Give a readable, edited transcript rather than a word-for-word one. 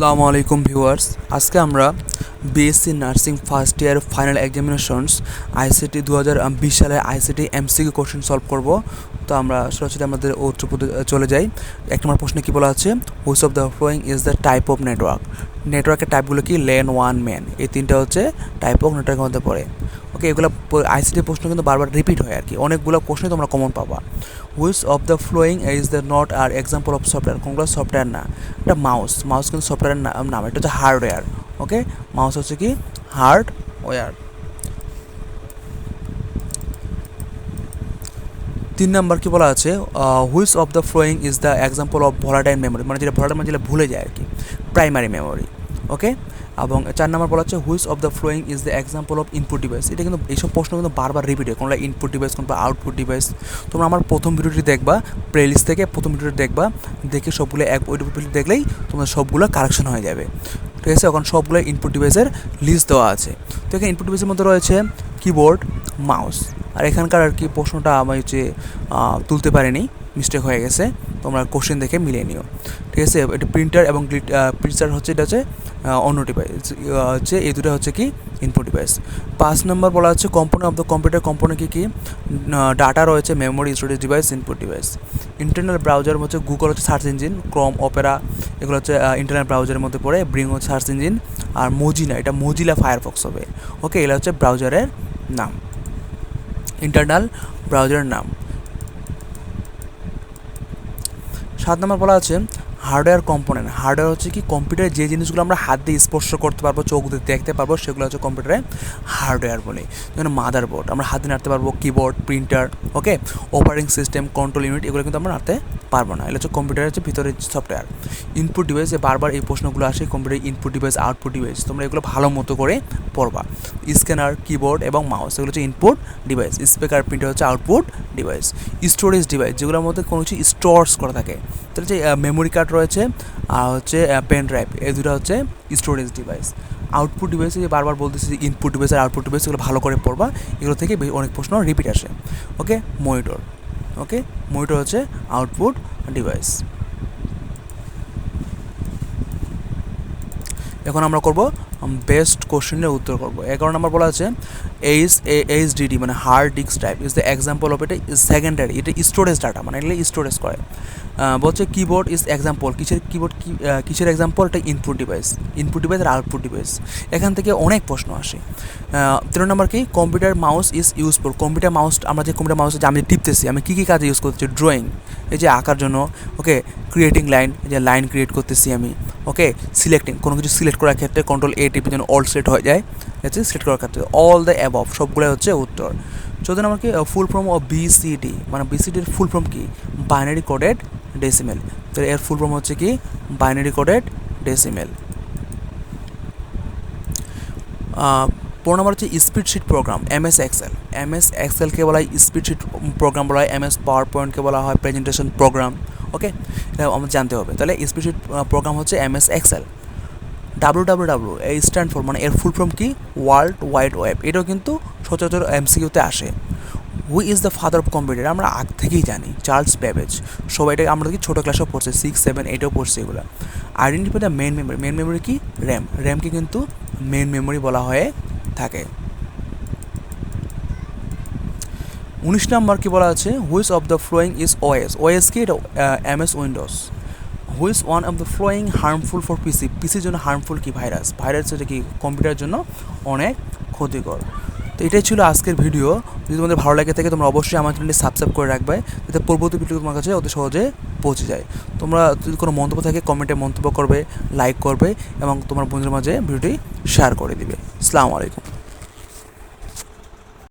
আসসালামু আলাইকুম ভিউয়ার্স, আজকে আমরা BSc nursing first year final examinations ICT 2020 সালে আইসিটি এমসিকিউ কোশ্চেন সলভ করব। তো আমরা সরাসরি আমাদের উত্তর চলে যাই। এক নম্বর প্রশ্নে কী বলা আছে, which of the following is the type of network. নেটওয়ার্কের টাইপগুলো কি, লেন, ওয়ান, ম্যান, এই তিনটা হচ্ছে টাইপ অফ নেটওয়ার্কের মধ্যে পড়ে। ওকে, এগুলো আইসিটি প্রশ্ন কিন্তু বারবার রিপিট হয় আর কি, অনেকগুলো প্রশ্নই তোমরা কমন পাবা। Which of the following is the not আর এক্সাম্পল অফ সফটওয়্যার। কোনগুলো সফটওয়্যার না, এটা মাউস কিন্তু সফটওয়্যারের নাম, এটা হচ্ছে হার্ডওয়্যার। ওকে, মাউস হচ্ছে কি হার্ডওয়্যার। 3 নাম্বার কি বলা আছে, which of the following is the example of volatile memory, মানে যেটা ভলাটাইল মানে যেটা ভুলে যায় আর কি, প্রাইমারি মেমোরি। ওকে, এবং 4 নাম্বার বলা হচ্ছে which of the following is the example of input device. এটা কিন্তু এইসব প্রশ্ন কিন্তু বারবার রিপিট হয়, কোনটা ইনপুট ডিভাইস, কোনটা আউটপুট ডিভাইস। তোমরা আমার প্রথম ভিডিওটি দেখবা, প্লেলিস্ট থেকে প্রথম ভিডিওটি দেখবা, দেখে সবগুলো ওই ভিডিও দেখলেই তোমার সবগুলো কারেকশন হয়ে যাবে। ঠিক আছে, এখন সবগুলো ইনপুট ডিভাইসের লিস্ট দেওয়া আছে। তো এখানে ইনপুট ডিভাইসের মধ্যে রয়েছে কিবোর্ড, মাউস। আর এখানকার আর কি প্রশ্নটা আমি তুলতে পারিনি, মিস্টেক হয়ে গেছে, তোমরা কোশ্চেন দেখে মিলিয়ে নিও। ঠিক আছে, এটা প্রিন্টার এবং প্রিন্টার হচ্ছে, এটা হচ্ছে অন্য ডিভাইস হচ্ছে, এই দুটো হচ্ছে কি ইনপুট ডিভাইস। 5 নম্বর বলা হচ্ছে component of the computer. Component কী, ডাটা রয়েছে, memory, storage device, input device. Internal browser হচ্ছে গুগল হচ্ছে সার্চ ইঞ্জিন, ক্রোম, অপেরা এগুলো হচ্ছে ইন্টারনাল ব্রাউজারের মধ্যে পড়ে। ব্রিং হচ্ছে সার্চ ইঞ্জিন, আর মোজিলা এটা মোজিলা ফায়ারফক্স হবে। ওকে, এগুলো হচ্ছে ব্রাউজারের নাম, ইন্টারনাল ব্রাউজারের নাম। 7 নম্বর বলা আছে হার্ডওয়্যার কম্পোনেন্ট। হার্ডওয়্যার হচ্ছে কি, কম্পিউটারে যে জিনিসগুলো আমরা হাত দিয়ে স্পর্শ করতে পারবো, চোখ দিয়ে দেখতে পারবো, সেগুলো হচ্ছে কম্পিউটারে হার্ডওয়্যার বলে। যেমন মাদারবোর্ড আমরা হাতে নাড়তে পারবো, কিবোর্ড, প্রিন্টার, ওকে, অপারেটিং সিস্টেম, কন্ট্রোল ইউনিট, এগুলো কিন্তু আমরা নাড়তে পারবো না। এগুলো হচ্ছে কম্পিউটারের হচ্ছে ভিতরে সফটওয়্যার। ইনপুট ডিভাইস, বারবার এই প্রশ্নগুলো আসে, computer input device, output device, তোমরা এগুলো ভালো মতো করে পড়বা। স্ক্যানার, কিবোর্ড এবং মাউস এগুলো হচ্ছে ইনপুট ডিভাইস। স্পিকার, প্রিন্টার হচ্ছে আউটপুট ডিভাইস। স্টোরেজ ডিভাইস, যেগুলোর মধ্যে কোনো কিছু স্টোরস করা থাকে, তাহলে যে মেমোরি কার্ড রয়েছে আর হচ্ছে পেন ড্রাইভ, এই দুটো হচ্ছে স্টোরেজ ডিভাইস। আউটপুট ডিভাইসে যে বারবার বলতেছি যে ইনপুট ডিভাইস আর আউটপুট ডিভাইস, এগুলো ভালো করে পড়বা, এগুলো থেকে অনেক প্রশ্ন রিপিট আসে। ওকে, মনিটর, ওকে, মনিটর হচ্ছে আউটপুট ডিভাইস। এখন আমরা করব বেস্ট কোশ্চেনের উত্তর করব। 11 নম্বর বলা আছে এইচডিডি মানে hard disk drive is the example of, এটা সেকেন্ডারি, এটা স্টোরেজ ডাটা, মানে এগুলো স্টোরেজ করে। বলছে কিবোর্ড ইজ এক্সাম্পল, কিসের এক্সাম্পল, এটা ইনপুট ডিভাইস আর আউটপুট ডিভাইস। এখান থেকে অনেক প্রশ্ন আসে। 13 নম্বর কি, computer mouse is useful. Computer mouse, আমরা যে কম্পিউটার মাউস যে আমি টিপতেছি, আমি কী কাজে ইউজ করতেছি, ড্রয়িং, এই যে আঁকার জন্য, ওকে, ক্রিয়েটিং লাইন, এই যে লাইন ক্রিয়েট করতেছি আমি, ওকে, সিলেক্টিং, কোনো কিছু সিলেক্ট করার ক্ষেত্রে কন্ট্রোল এ টিপে যেন অল সিলেক্ট হয়ে যায়, হচ্ছে সিলেক্ট করার ক্ষেত্রে। অল দ্য অ্যাবভ সবগুলো হচ্ছে উত্তর। 14 নম্বর কি, ফুল ফর্ম অফ বিসিডি, মানে বিসিডির ফুল ফর্ম কি, বাইনারি কোডেড ডেসিমেল। তো এর ফুল ফর্ম হচ্ছে কি, বাইনারি কোডেড ডেসিমেল। 15 নম্বর হচ্ছে স্প্রেডশিট প্রোগ্রাম, এমএস এক্সেলকে বলা হয় স্প্রেডশিট প্রোগ্রাম বলা হয়, এমএস পাওয়ার পয়েন্টকে বলা হয় প্রেজেন্টেশন প্রোগ্রাম। ওকে, এটা আমাদের জানতে হবে। তাহলে স্প্রেডশিট প্রোগ্রাম হচ্ছে এমএস এক্সেল। ডাব্লিউ এই স্ট্যান্ড ফর, মানে এর ফুল ফর্ম কি, ওয়ার্ল্ড ওয়াইড ওয়েব। এটাও কিন্তু সচরাচর এমসিকিউতে আসে। হুই is the father of computer, আমরা আগ থেকেই জানি, চার্লস বেবেজ। সবাই এটা আমরা কি ছোটো ক্লাসেও পড়ছে, 6, 7, 8এও পড়ছে এগুলো। আইডেন্টিফাই দ্য মেন মেমোরি কি, র্যামকে কিন্তু মেন মেমোরি বলা হয়ে থাকে। 19 নম্বর কি বলা আছে, which of the following is OS কি, এটা MS Windows. Which one of the flowing harmful for পিসির জন্য হার্মফুল কি, ভাইরাস হচ্ছে কি কম্পিউটারের জন্য অনেক ক্ষতিকর। তো এটাই ছিল আজকের ভিডিও। যদি তোমাদের ভালো লাগে থাকে তোমরা অবশ্যই আমার চ্যানেলটি সাবস্ক্রাইব করে রাখবে, যাতে পরবর্তী ভিডিও তোমার কাছে অতি সহজে পৌঁছে যায়। তোমরা যদি কোনো মন্তব্য থাকে কমেন্টে মন্তব্য করবে, লাইক করবে এবং তোমার বন্ধুদের মাঝে ভিডিওটি শেয়ার করে দিবে। আসসালামু আলাইকুম।